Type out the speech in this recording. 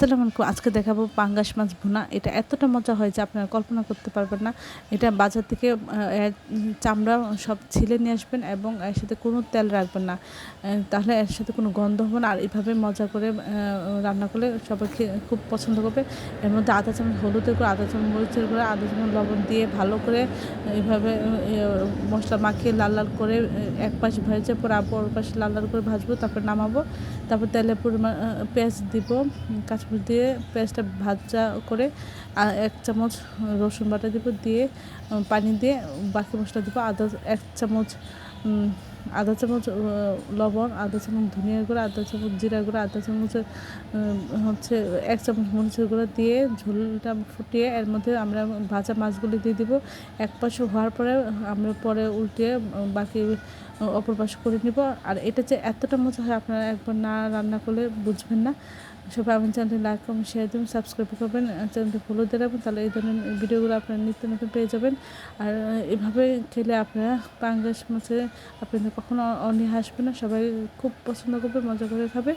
আসসালামু আলাইকুম। আজকে দেখাবো পাঙ্গাস মাছ ভুনা। এটা এতটা মজা হয় যে আপনারা কল্পনা করতে পারবেন না। এটা বাজার থেকে চামড়া সব ছিলে নিয়ে আসবেন এবং এর সাথে কোনো তেল রাখবেন না। তাহলে এর সাথে কোনো গন্ধ হবে না। আর এভাবে মজা করে রান্না করলে সবাই খুব পছন্দ করবে। এর মধ্যে আধা চামচ হলুদের গুঁড়া, আধা চামচ মরিচের গুঁড়া, আধা চামচ লবণ দিয়ে ভালো করে এভাবে মশলা মাখিয়ে লাল লাল করে এক পাশ ভেজে পরে অপর পাশে লাল লাল করে ভাজবো, তারপর নামাবো। তারপর তেলে পরিমাণ পেঁয়াজ দিব, কাঁচামরিচ দিয়ে পেঁয়াজটা ভাজা করে এক চামচ রসুন বাটা দিব, দিয়ে পানি দিয়ে বাকি মশলা দিব। আধা চামচ লবণ, আধা চামচ ধনিয়া গুঁড়া, আধা চামচ জিরা গুঁড়া, আধা চামচ হচ্ছে এক চামচ মরিচের গুঁড়া দিয়ে ঝোলটা ফুটিয়ে এর মধ্যে আমরা ভাজা মাছগুলি দিয়ে দিব। এক পাশ হওয়ার পরে আমরা পরে উল্টিয়ে বাকি অপর পাশ করে নিব। আর এটা যে এতটা মজা হয় আপনারা একবার না রান্না করলে বুঝবেন না। সবাই আমার চ্যানেলটি লাইক কমেন্ট শেয়ার দেবেন, সাবস্ক্রাইব করবেন, চ্যানেলটি ফলো দিয়ে রাখবেন, তাহলে এই ধরনের ভিডিওগুলো আপনারা নিত্য নতুন পেয়ে যাবেন। আর এভাবে খেলে আপনারা পাঙ্গাস মাছে আপনাদের কখনো অনীহা আসবে না, সবাই খুব পছন্দ করবে, মজা করে খাবে।